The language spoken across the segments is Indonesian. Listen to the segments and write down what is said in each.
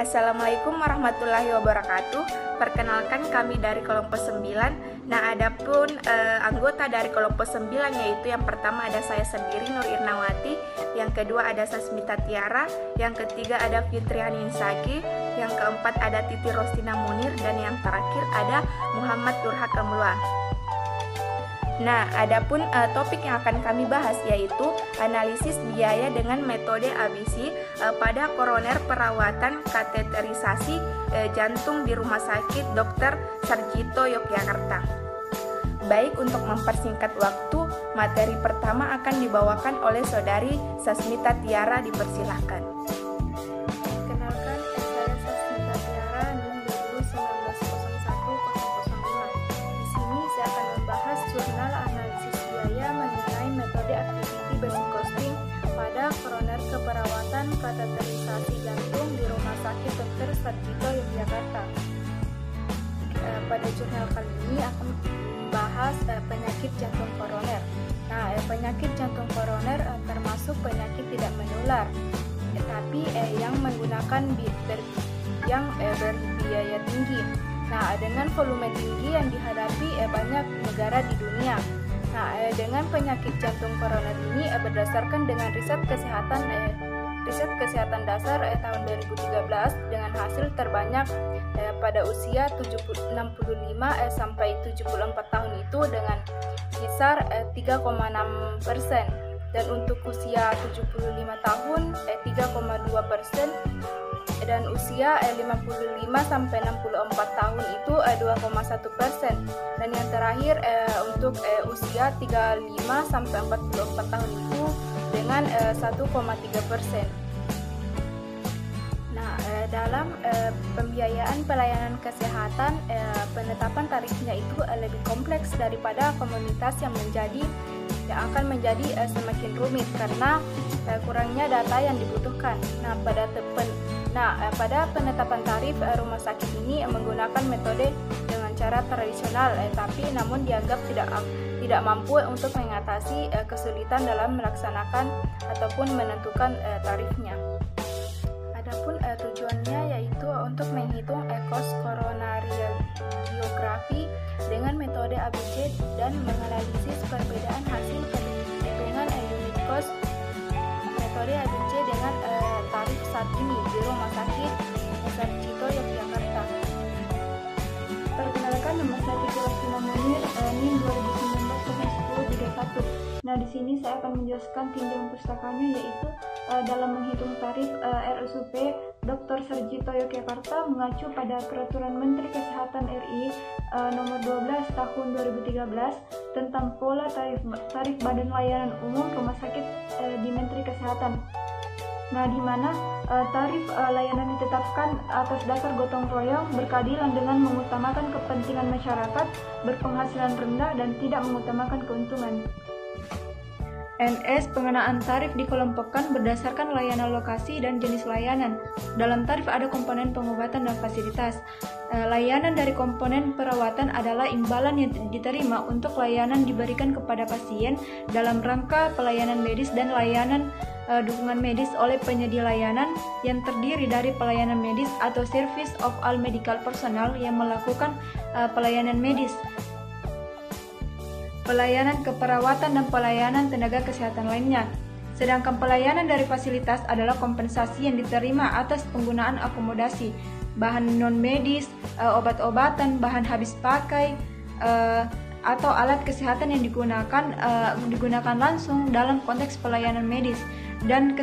Assalamualaikum warahmatullahi wabarakatuh. Perkenalkan kami dari kelompok 9. Nah, adapun anggota dari kelompok 9 yaitu yang pertama ada saya sendiri Nur Irnawati, yang kedua ada Sasmita Tiara, yang ketiga ada Fitriani Insaki, yang keempat ada Titi Rostina Munir, dan yang terakhir ada Muhammad Turha Kamlua. Nah, adapun topik yang akan kami bahas yaitu analisis biaya dengan metode ABC pada koroner perawatan kateterisasi jantung di Rumah Sakit Dr. Sarjito Yogyakarta. Baik, untuk mempersingkat waktu, materi pertama akan dibawakan oleh Saudari Sasmita Tiara, dipersilahkan. Kenalkan, saya Sasmita Tiara, NIM 2019-01-005. Di sini saya akan membahas jurnal analisis biaya mengenai metode activity based costing pada koroner keperawatan kateterisasi jantung di Rumah Sakit Dr. Sarjito Yogyakarta. Pada jurnal kali ini akan membahas penyakit jantung koroner. Nah, penyakit jantung koroner termasuk penyakit tidak menular, tapi yang menggunakan berbiaya tinggi. Nah, dengan volume tinggi yang dihadapi banyak negara di dunia. Nah, dengan penyakit jantung koroner ini berdasarkan dengan riset kesehatan dasar tahun 2013 dengan hasil terbanyak pada usia 65 sampai 74 tahun itu dengan kisar 3,6%, dan untuk usia 75 tahun 3,2%, dan usia 55 sampai 64 tahun itu 2,1%, dan yang terakhir untuk usia 35 sampai 44 tahun itu dengan 1,3%. Nah, dalam pembiayaan pelayanan kesehatan, penetapan tarifnya itu lebih kompleks daripada komunitas yang akan menjadi semakin rumit karena kurangnya data yang dibutuhkan. Nah, pada penetapan tarif, rumah sakit ini menggunakan metode dengan cara tradisional, tapi namun dianggap tidak mampu untuk mengatasi kesulitan dalam melaksanakan ataupun menentukan tarifnya. Adapun tujuannya yaitu untuk menghitung cost koronariografi dengan metode ABC dan menganalisis perbedaan hasil perhitungan unit cost metode ABC dengan tarif saat ini di Rumah Sakit Sarjito Yogyakarta. Perkenalkan, nama saya Titi Rostina Munir, NIM 2019-01. Nah, di sini saya akan menjelaskan tinjauan pustakanya, yaitu dalam menghitung tarif RSUP Dr. Sarjito Yogyakarta mengacu pada Peraturan Menteri Kesehatan RI nomor 12 tahun 2013 tentang pola tarif Badan Layanan Umum Rumah Sakit di Menteri Kesehatan. Nah, di mana tarif layanan ditetapkan atas dasar gotong royong berkeadilan dengan mengutamakan kepentingan masyarakat berpenghasilan rendah dan tidak mengutamakan keuntungan. Pengenaan tarif dikelompokkan berdasarkan layanan lokasi dan jenis layanan. Dalam tarif ada komponen pengobatan dan fasilitas. Layanan dari komponen perawatan adalah imbalan yang diterima untuk layanan diberikan kepada pasien dalam rangka pelayanan medis dan layanan dukungan medis oleh penyedia layanan yang terdiri dari pelayanan medis atau service of all medical personnel yang melakukan pelayanan medis, pelayanan keperawatan, dan pelayanan tenaga kesehatan lainnya. Sedangkan pelayanan dari fasilitas adalah kompensasi yang diterima atas penggunaan akomodasi, bahan non-medis, obat-obatan, bahan habis pakai, atau alat kesehatan yang digunakan langsung dalam konteks pelayanan medis, dan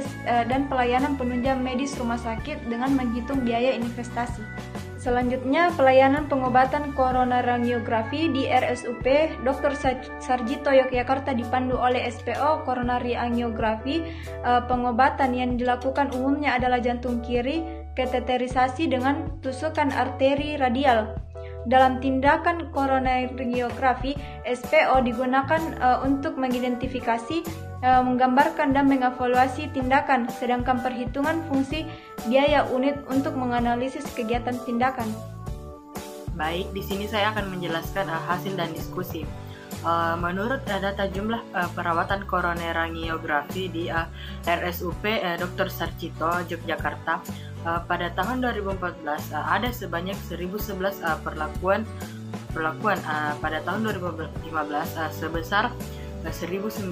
pelayanan penunjang medis rumah sakit dengan menghitung biaya investasi. Selanjutnya, pelayanan pengobatan koronariografi di RSUP Dr. Sarjito Yogyakarta dipandu oleh SPO koronari angiografi. Pengobatan yang dilakukan umumnya adalah jantung kiri, kateterisasi dengan tusukan arteri radial. Dalam tindakan koronariografi, SPO digunakan untuk mengidentifikasi, menggambarkan, dan mengevaluasi tindakan, sedangkan perhitungan fungsi biaya unit untuk menganalisis kegiatan tindakan. Baik, di sini saya akan menjelaskan hasil dan diskusi. Menurut data jumlah perawatan koroner angiografi di RSUP Dr. Sarjito Yogyakarta pada tahun 2014 ada sebanyak 1011 perlakuan pada tahun 2015 sebesar 1096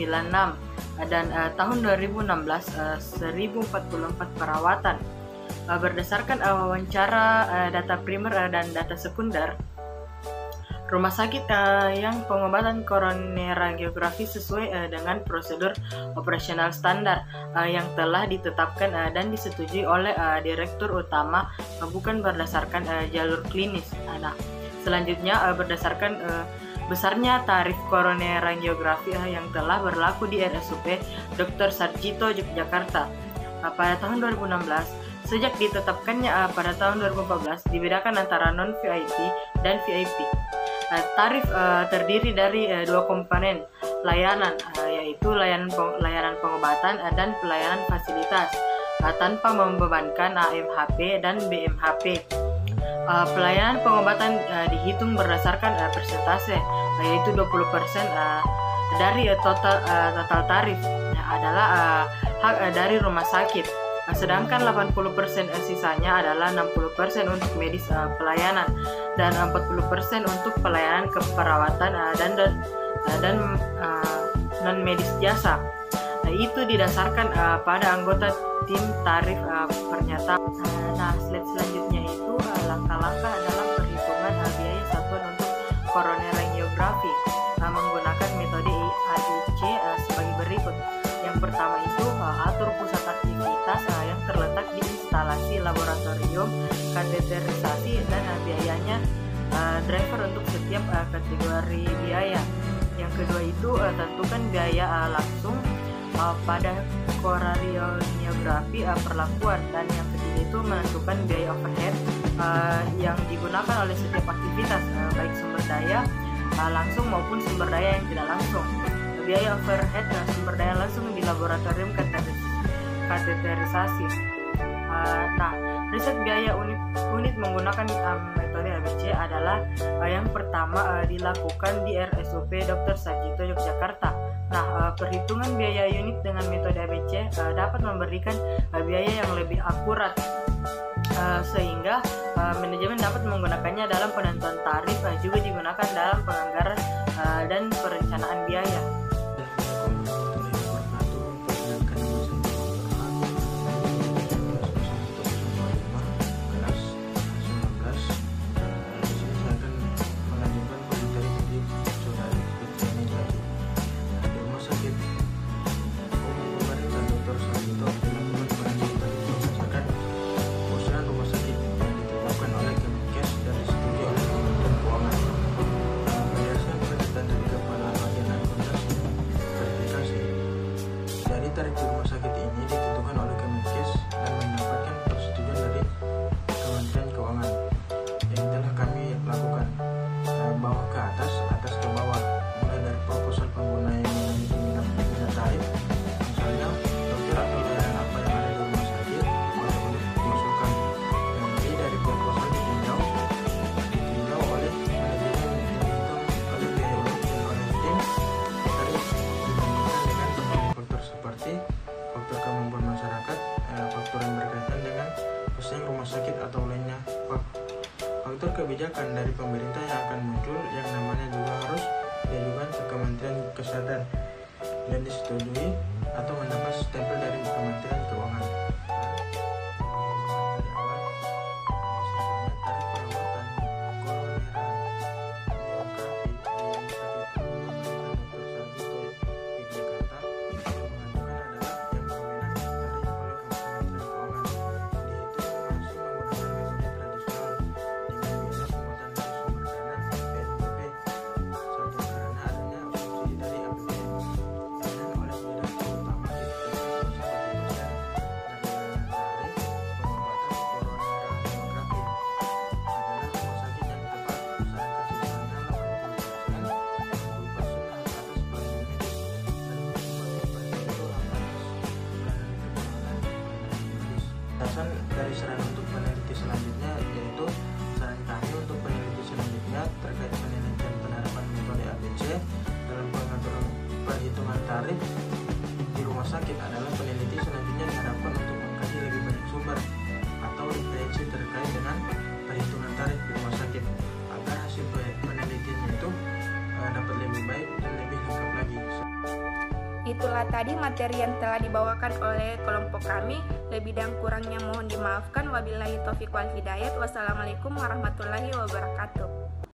dan tahun 2016 1044 perawatan. Berdasarkan wawancara data primer dan data sekunder, rumah sakit yang pengobatan koroner angiografi sesuai dengan prosedur operasional standar yang telah ditetapkan dan disetujui oleh Direktur Utama, bukan berdasarkan jalur klinis. Selanjutnya berdasarkan besarnya tarif koroner angiografi yang telah berlaku di RSUP Dr. Sarjito Yogyakarta pada tahun 2016. Sejak ditetapkannya pada tahun 2014 dibedakan antara non-VIP dan VIP. Tarif terdiri dari dua komponen layanan, yaitu layanan pengobatan dan pelayanan fasilitas tanpa membebankan AMHP dan BMHP. Pelayanan pengobatan dihitung berdasarkan persentase, yaitu 20% dari total tarif adalah hak dari rumah sakit. Sedangkan 80% sisanya adalah 60% untuk medis pelayanan dan 40% untuk pelayanan keperawatan dan non medis jasa. Itu didasarkan pada anggota tim tarif pernyataan. Slide selanjutnya itu langkah-langkah dalam perhitungan biaya satuan untuk koroner angiografi menggunakan metode AIC sebagai berikut. Yang pertama itu atur pusat aktivitas yang terletak di instalasi laboratorium kateterisasi dan biayanya driver untuk setiap kategori biaya. Yang kedua itu tentukan biaya langsung pada koronariografi perlakuan, dan yang ketiga itu menentukan biaya overhead yang digunakan oleh setiap aktivitas baik sumber daya langsung maupun sumber daya yang tidak langsung. Biaya overhead sumber daya langsung di laboratorium kateterisasi. Riset biaya unit menggunakan metode ABC adalah yang pertama dilakukan di RSUP Dr. Sarjito Yogyakarta. Perhitungan biaya unit dengan metode ABC dapat memberikan biaya yang lebih akurat, sehingga manajemen dapat menggunakannya dalam penentuan tarif, juga digunakan dalam penganggaran dan perencanaan biaya. Tarif di rumah sakit ini ditentukan oleh Kemenkes dan mendapatkan persetujuan dari Kementerian Keuangan yang telah kami lakukan bawah ke atas ke bawah, mulai dari proposal pengguna yang memiliki minat tarif, misalnya dokter atau layanan apa yang ada di rumah sakit boleh diusulkan. Nanti dari proposal ditinjau oleh manajemen, dihitung oleh biaya unit dan oleh tim tarif dibandingkan dengan faktor seperti faktor kemampuan masyarakat, faktor yang berkaitan dengan posisi rumah sakit atau lainnya, faktor kebijakan dari pemerintah yang akan muncul yang namanya juga harus diajukan ke Kementerian Kesehatan dan disetujui atau mendapat stempel dari Kementerian Keuangan. Dari saran untuk peneliti selanjutnya, yaitu saran kami untuk peneliti selanjutnya terkait penelitian penerapan metode ABC dalam pengaturan perhitungan tarif di rumah sakit adalah peneliti selanjutnya diharapkan untuk mengkaji lebih banyak sumber atau referensi terkait dengan perhitungan tarif di rumah sakit agar hasil penelitiannya itu dapat lebih baik dan lebih lengkap lagi. Itulah tadi materi yang telah dibawakan oleh kelompok kami. Lebih dan kurangnya mohon dimaafkan. Wabillahi taufiq wal hidayat. Wassalamualaikum warahmatullahi wabarakatuh.